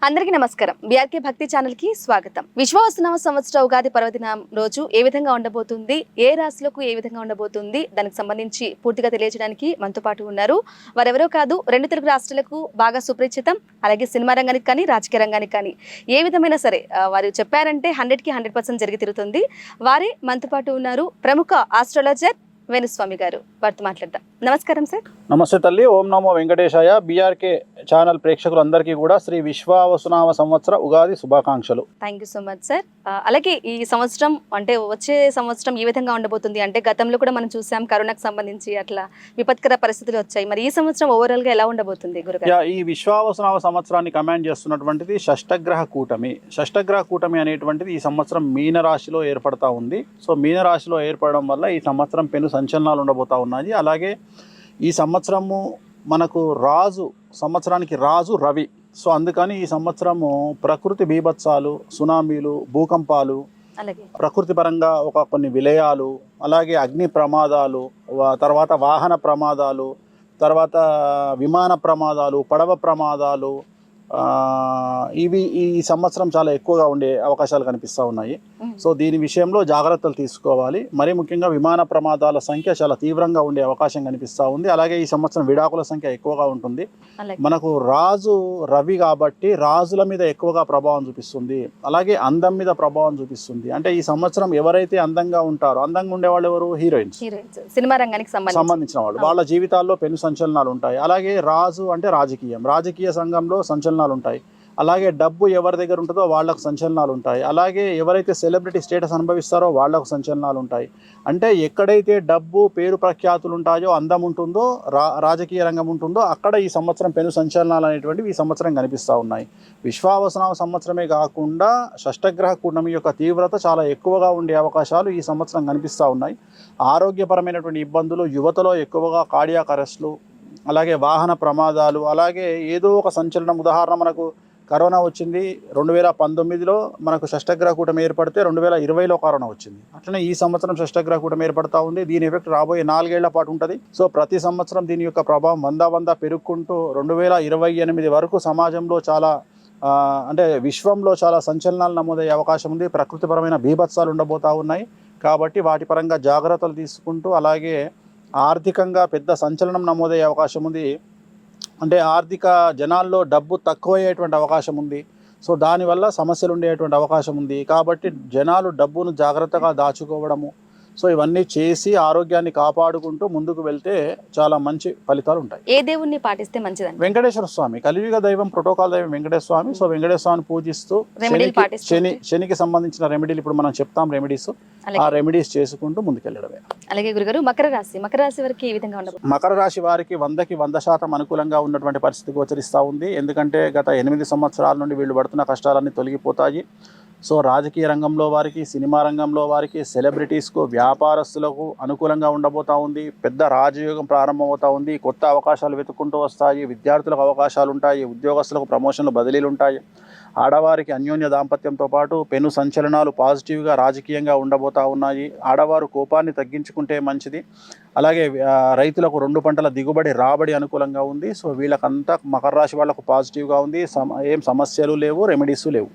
అందరికీ నమస్కారం. బీఆర్కే భక్తి ఛానల్ కి స్వాగతం. విశ్వావసునామ సంవత్సర ఉగాది పర్వదినం రోజు ఏ విధంగా ఉండబోతుంది, ఏ రాశులకు ఏ విధంగా ఉండబోతుంది, దానికి సంబంధించి పూర్తిగా తెలియజేయడానికి మనతో పాటు ఉన్నారు. వారెవరో కాదు, రెండు తెలుగు రాష్ట్రాలకు బాగా సుపరిచితం, అలాగే సినిమా రంగానికి కానీ రాజకీయ రంగానికి కానీ ఏ విధమైన సరే వారు చెప్పారంటే 100కి 100% జరిగి తిరుగుతుంది. వారే మనతో పాటు ఉన్నారు ప్రముఖ ఆస్ట్రాలజర్ వేణుస్వామి గారు. వారితో మాట్లాడదాం. నమస్కారం సార్. నమస్తే తల్లి. ఓం నమో వెంకటేశాయ. బీఆర్కే ఛానల్ ప్రేక్షకులందరికీ కూడా శ్రీ విశ్వావసునామ సంవత్సర ఉగాది శుభాకాంక్షలు. Thank you so much sir. అలాగే ఈ సంవత్సరం అంటే వచ్చే సంవత్సరం ఏ విధంగా ఉండబోతుంది అంటే గతంలో కూడా మనం చూసాం కరోనాకు సంబంధించి అట్లా విపత్కర పరిస్థితులు వచ్చాయి. మరి ఈ సంవత్సరం ఓవరాల్ గా ఎలా ఉండబోతుంది గురుగారు? ఈ విశ్వావసునామ సంవత్సరాన్ని కమాండ్ చేస్తున్నటువంటిది షష్టగ్రహ కూటమి. షష్టగ్రహ కూటమి అనేటువంటిది ఈ సంవత్సరం మీన రాశిలో ఏర్పడతా ఉంది. సో మీన రాశిలో ఏర్పడడం వల్ల ఈ సంవత్సరం పెను సంచలనాలు ఉండబోతా ఉన్నాయి. అలాగే ఈ సంవత్సరము మనకు సంవత్సరానికి రాజు రవి. సో అందుకని ఈ సంవత్సరము ప్రకృతి బీభత్సాలు, సునామీలు, భూకంపాలు, ప్రకృతి పరంగా కొన్ని విలయాలు, అలాగే అగ్ని ప్రమాదాలు, తర్వాత వాహన ప్రమాదాలు, తర్వాత విమాన ప్రమాదాలు, పడవ ప్రమాదాలు, ఇవి ఈ సంవత్సరం చాలా ఎక్కువగా ఉండే అవకాశాలు కనిపిస్తూ ఉన్నాయి. సో దీని విషయంలో జాగ్రత్తలు తీసుకోవాలి. మరీ ముఖ్యంగా విమాన ప్రమాదాల సంఖ్య చాలా తీవ్రంగా ఉండే అవకాశం కనిపిస్తూ ఉంది. అలాగే ఈ సంవత్సరం విడాకుల సంఖ్య ఎక్కువగా ఉంటుంది. మనకు రాజు రవి కాబట్టి రాజుల మీద ఎక్కువగా ప్రభావం చూపిస్తుంది, అలాగే అందం మీద ప్రభావం చూపిస్తుంది. అంటే ఈ సంవత్సరం ఎవరైతే అందంగా ఉంటారో, అందంగా ఉండేవాళ్ళు ఎవరు? హీరోయిన్స్, సినిమా రంగానికి సంబంధించిన వాళ్ళు. వాళ్ళ జీవితాల్లో పెను సంచలనాలు ఉంటాయి. అలాగే రాజు అంటే రాజకీయ సంఘంలో సంచలనాలు ఉంటాయి. అలాగే డబ్బు ఎవరి దగ్గర ఉంటుందో వాళ్లకు సంచలనాలు ఉంటాయి. అలాగే ఎవరైతే సెలబ్రిటీ స్టేటస్ అనుభవిస్తారో వాళ్లకు సంచలనాలు ఉంటాయి. అంటే ఎక్కడైతే డబ్బు, పేరు, ప్రఖ్యాతులు ఉంటాయో, అందం ఉంటుందో, రాజకీయ రంగం ఉంటుందో అక్కడ ఈ సంవత్సరం పెను సంచలనాలు అనేటువంటివి ఈ సంవత్సరం కనిపిస్తూ ఉన్నాయి. విశ్వావసునామ సంవత్సరమే కాకుండా షష్టగ్రహ కూటమి యొక్క తీవ్రత చాలా ఎక్కువగా ఉండే అవకాశాలు ఈ సంవత్సరం కనిపిస్తూ ఉన్నాయి. ఆరోగ్యపరమైనటువంటి ఇబ్బందులు, యువతలో ఎక్కువగా కార్డియాక్ అరెస్టులు, అలాగే వాహన ప్రమాదాలు, అలాగే ఏదో ఒక సంచలనం. ఉదాహరణ, మనకు కరోనా వచ్చింది 2019లో, మనకు షష్టగ్రహ కూటమి ఏర్పడితే 2020లో కరోనా వచ్చింది. అట్లనే ఈ సంవత్సరం షష్టగ్రహ కూటమి ఏర్పడతా ఉంది. దీని ఎఫెక్ట్ రాబోయే 4 ఏళ్ల పాటు ఉంటుంది. సో ప్రతి సంవత్సరం దీని యొక్క ప్రభావం వంద పెరుగుకుంటూ 2028 వరకు సమాజంలో చాలా అంటే విశ్వంలో చాలా సంచలనాలు నమోదయ్యే అవకాశం ఉంది. ప్రకృతిపరమైన బీభత్సాలు ఉండబోతూ ఉన్నాయి. కాబట్టి వాటి పరంగా జాగ్రత్తలు తీసుకుంటూ, అలాగే ఆర్థికంగా పెద్ద సంచలనం నమోదయ్యే అవకాశం ఉంది. అంటే ఆర్థిక జనాల్లో డబ్బు తక్కువయ్యేటువంటి అవకాశం ఉంది. సో దానివల్ల సమస్యలు ఉండేటువంటి అవకాశం ఉంది. కాబట్టి జనాలు డబ్బును జాగ్రత్తగా దాచుకోవడము, సో ఇవన్నీ చేసి ఆరోగ్యాన్ని కాపాడుకుంటూ ముందుకు వెళ్తే చాలా మంచి ఫలితాలు ఉంటాయి. ఏ దేవుణ్ణి పాటిస్తే మంచిదండి? వెంకటేశ్వర స్వామి, కలియుగ దైవం, ప్రోటోకాల్ దైవం వెంకటేశ్వర స్వామి. సో వెంకటేశ్వర స్వామిని పూజిస్తూ శనికి సంబంధించిన రెమెడీలు ఇప్పుడు మనం చెప్తాం. రెమెడీస్, ఆ రెమెడీస్ చేసుకుంటూ ముందుకెళ్ళడమే. అలాగే గురుగారు, మకర రాశి వారికి ఏ విధంగా ఉండదు? మకర రాశి వారికి 100కి 100% అనుకూలంగా ఉన్నటువంటి పరిస్థితి గోచరిస్తూ ఉంది. ఎందుకంటే గత 8 సంవత్సరాల నుండి వీళ్ళు పడుతున్న కష్టాలన్నీ తొలగిపోతాయి. సో రాజకీయ రంగంలో వారికి, సినిమా రంగంలో వారికి, సెలబ్రిటీస్కు, వ్యాపారస్తులకు అనుకూలంగా ఉండబోతూ ఉంది. పెద్ద రాజయోగం ప్రారంభమవుతూ ఉంది. కొత్త అవకాశాలు వెతుక్కుంటూ వస్తాయి. విద్యార్థులకు అవకాశాలు ఉంటాయి. ఉద్యోగస్తులకు ప్రమోషన్లు, బదిలీలు ఉంటాయి. ఆడవారికి అన్యోన్య దాంపత్యంతో పాటు పెను సంచలనాలు పాజిటివ్గా రాజకీయంగా ఉండబోతూ ఉన్నాయి. ఆడవారు కోపాన్ని తగ్గించుకుంటే మంచిది. అలాగే రైతులకు 2 పంటల దిగుబడి, రాబడి అనుకూలంగా ఉంది. సో వీళ్ళకంతా మకర రాశి వాళ్ళకు పాజిటివ్గా ఉంది. ఏం సమస్యలు లేవు, రెమెడీస్ లేవు.